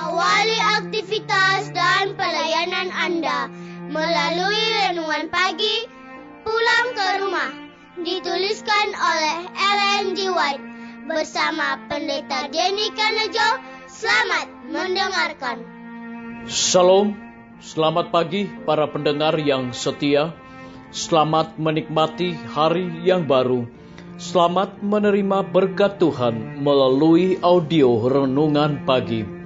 Awali aktivitas dan pelayanan Anda melalui renungan pagi Pulang ke Rumah, dituliskan oleh Ellen G. White bersama Pendeta Denny Kanejo. Selamat mendengarkan. Shalom, selamat pagi para pendengar yang setia. Selamat menikmati hari yang baru. Selamat menerima berkat Tuhan melalui audio Renungan Pagi.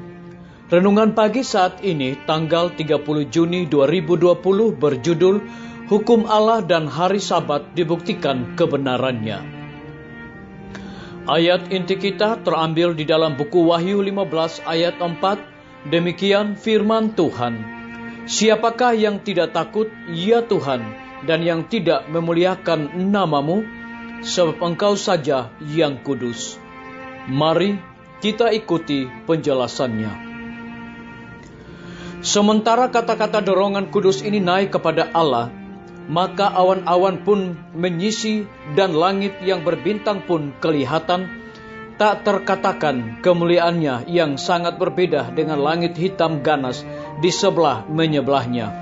Renungan Pagi saat ini tanggal 30 Juni 2020 berjudul Hukum Allah dan Hari Sabat dibuktikan kebenarannya. Ayat inti kita terambil di dalam buku Wahyu 15 ayat 4. Demikian firman Tuhan. Siapakah yang tidak takut, ya Tuhan, dan yang tidak memuliakan namamu? Sebab engkau saja yang kudus. Mari kita ikuti penjelasannya. Sementara kata-kata dorongan kudus ini naik kepada Allah, maka awan-awan pun menyisi dan langit yang berbintang pun kelihatan. Tak terkatakan kemuliaannya yang sangat berbeda dengan langit hitam ganas di sebelah menyebelahnya.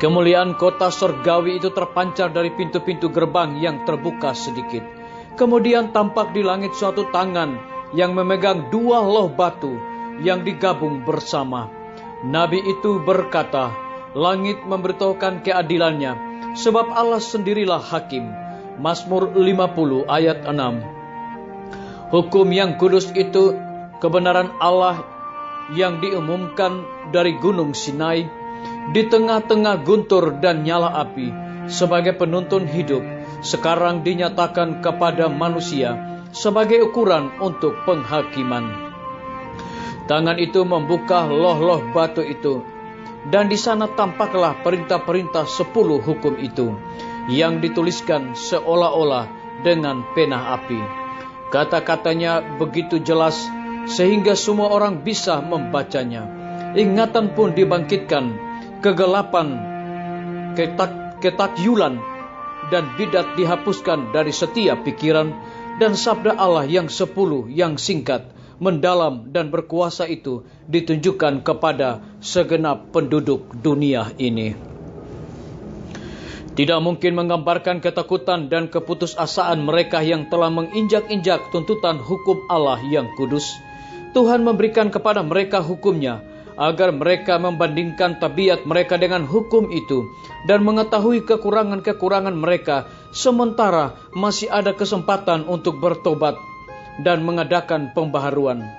Kemuliaan kota surgawi itu terpancar dari pintu-pintu gerbang yang terbuka sedikit. Kemudian tampak di langit suatu tangan yang memegang dua loh batu yang digabung bersama. Nabi itu berkata, langit memberitahukan keadilannya, sebab Allah sendirilah hakim. Mazmur 50 ayat 6. Hukum yang kudus itu kebenaran Allah yang diumumkan dari gunung Sinai, di tengah-tengah guntur dan nyala api, sebagai penuntun hidup, sekarang dinyatakan kepada manusia sebagai ukuran untuk penghakiman. Tangan itu membuka loh-loh batu itu, dan di sana tampaklah perintah-perintah 10 hukum itu, yang dituliskan seolah-olah dengan pena api. Kata-katanya begitu jelas, sehingga semua orang bisa membacanya. Ingatan pun dibangkitkan, kegelapan, ketakyulan, dan bidat dihapuskan dari setiap pikiran, dan sabda Allah yang 10 yang singkat, mendalam, dan berkuasa itu ditunjukkan kepada segenap penduduk dunia ini. Tidak mungkin menggambarkan ketakutan dan keputusasaan mereka yang telah menginjak-injak tuntutan hukum Allah yang kudus. Tuhan memberikan kepada mereka hukumnya, agar mereka membandingkan tabiat mereka dengan hukum itu dan mengetahui kekurangan-kekurangan mereka, sementara masih ada kesempatan untuk bertobat dan mengadakan pembaharuan.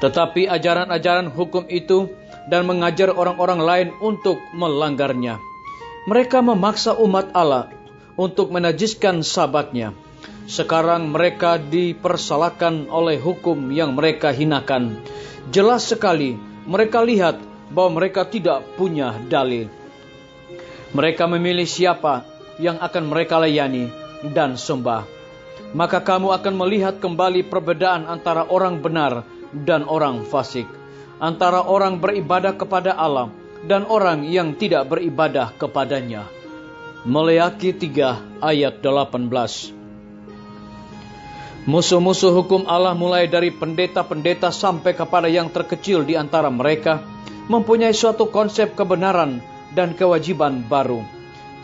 Tetapi ajaran-ajaran hukum itu dan mengajar orang-orang lain untuk melanggarnya. Mereka memaksa umat Allah untuk menajiskan sabatnya. Sekarang mereka dipersalahkan oleh hukum yang mereka hinakan. Jelas sekali mereka lihat bahwa mereka tidak punya dalil. Mereka memilih siapa yang akan mereka layani dan sembah. Maka kamu akan melihat kembali perbedaan antara orang benar dan orang fasik, antara orang beribadah kepada Allah dan orang yang tidak beribadah kepadanya. Maleakhi 3 ayat 18. Musuh-musuh hukum Allah, mulai dari pendeta-pendeta sampai kepada yang terkecil di antara mereka, mempunyai suatu konsep kebenaran dan kewajiban baru.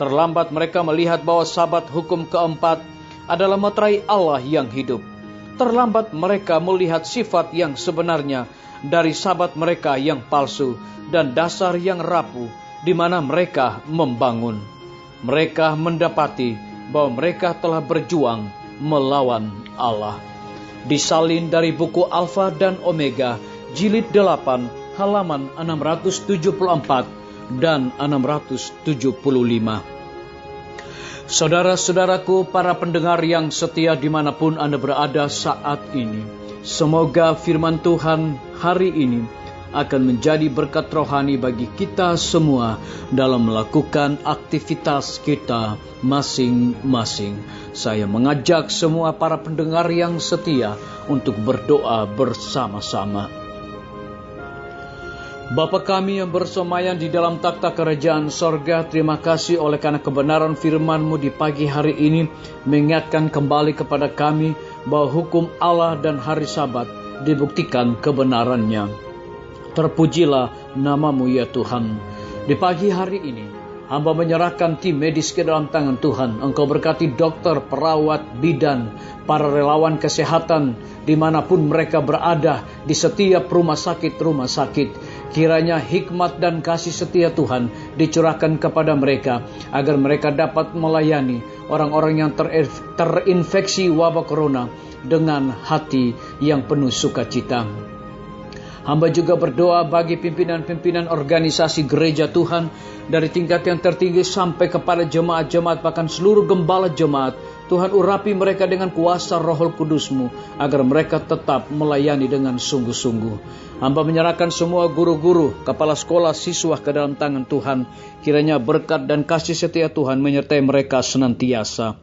Terlambat mereka melihat bahwa sabat hukum keempat adalah meterai Allah yang hidup. Terlambat mereka melihat sifat yang sebenarnya dari sabat mereka yang palsu dan dasar yang rapuh di mana mereka membangun. Mereka mendapati bahwa mereka telah berjuang melawan Allah. Disalin dari buku Alfa dan Omega, jilid 8, halaman 674 dan 675. Saudara-saudaraku, para pendengar yang setia dimanapun Anda berada saat ini, semoga firman Tuhan hari ini akan menjadi berkat rohani bagi kita semua dalam melakukan aktivitas kita masing-masing. Saya mengajak semua para pendengar yang setia untuk berdoa bersama-sama. Bapa kami yang bersemayam di dalam takhta kerajaan sorga, terima kasih oleh karena kebenaran firman-Mu di pagi hari ini mengingatkan kembali kepada kami bahwa hukum Allah dan hari Sabat dibuktikan kebenarannya. Terpujilah nama-Mu ya Tuhan. Di pagi hari ini, hamba menyerahkan tim medis ke dalam tangan Tuhan. Engkau berkati dokter, perawat, bidan, para relawan kesehatan, dimanapun mereka berada, di setiap rumah sakit. Kiranya hikmat dan kasih setia Tuhan dicurahkan kepada mereka, agar mereka dapat melayani orang-orang yang terinfeksi wabah corona dengan hati yang penuh sukacita. Hamba juga berdoa bagi pimpinan-pimpinan organisasi gereja Tuhan, dari tingkat yang tertinggi sampai kepada jemaat-jemaat, bahkan seluruh gembala jemaat. Tuhan urapi mereka dengan kuasa Roh Kudus-Mu, agar mereka tetap melayani dengan sungguh-sungguh. Hamba menyerahkan semua guru-guru, kepala sekolah, siswa ke dalam tangan Tuhan. Kiranya berkat dan kasih setia Tuhan menyertai mereka senantiasa.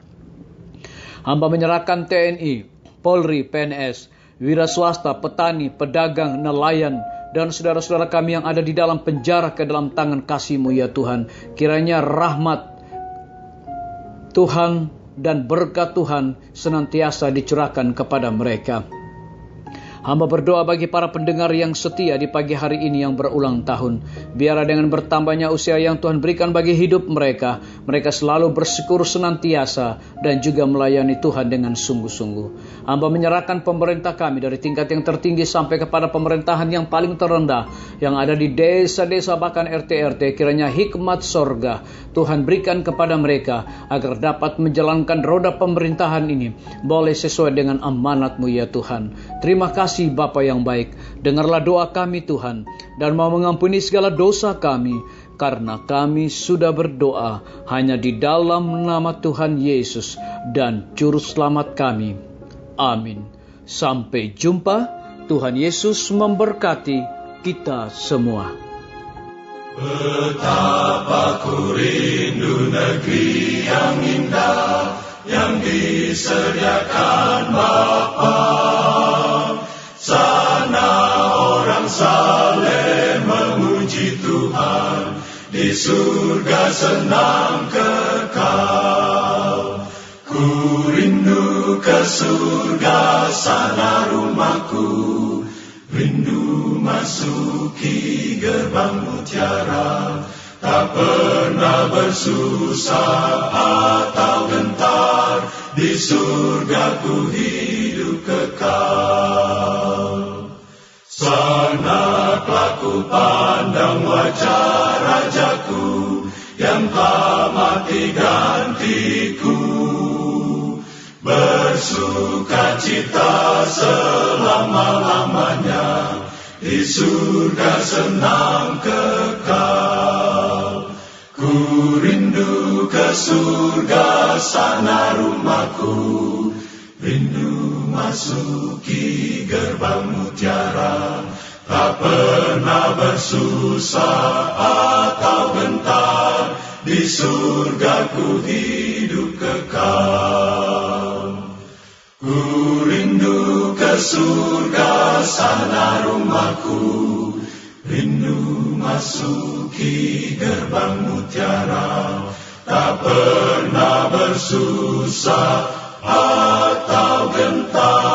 Hamba menyerahkan TNI, Polri, PNS, wira swasta, petani, pedagang, nelayan, dan saudara-saudara kami yang ada di dalam penjara ke dalam tangan kasih-Mu ya Tuhan. Kiranya rahmat Tuhan dan berkat Tuhan senantiasa dicurahkan kepada mereka. Hamba berdoa bagi para pendengar yang setia di pagi hari ini yang berulang tahun. Biarlah dengan bertambahnya usia yang Tuhan berikan bagi hidup mereka, mereka selalu bersyukur senantiasa dan juga melayani Tuhan dengan sungguh-sungguh. Hamba menyerahkan pemerintah kami dari tingkat yang tertinggi sampai kepada pemerintahan yang paling terendah, yang ada di desa-desa bahkan RT-RT. Kiranya hikmat sorga Tuhan berikan kepada mereka, agar dapat menjalankan roda pemerintahan ini boleh sesuai dengan amanat-Mu ya Tuhan. Terima kasih Bapa yang baik, dengarlah doa kami Tuhan, dan mau mengampuni segala dosa kami, karena kami sudah berdoa hanya di dalam nama Tuhan Yesus dan Juru Selamat kami. Amin. Sampai jumpa. Tuhan Yesus memberkati kita semua. Betapa ku rindu negeri yang indah, yang disediakan Bapa. Sana orang saleh memuji Tuhan, di surga senang kekal. Ku rindu ke surga, sana rumahku, rindu masuki gerbang mutiara. Tak pernah bersusah atau gentar, di surga ku hidup kekal. Sana ku pandang wajah Rajaku, yang telah mati gantiku. Bersuka cita selama-lamanya, di surga senang kekal. Ku rindu ke surga, sana rumahku, rindu masuki gerbang mutiara. Tak pernah bersusah atau gentar, di surga ku hidup kekal. Ku rindu ke surga, sana rumahku, rindu masuki gerbang mutiara. Tak pernah bersusah atau gentar.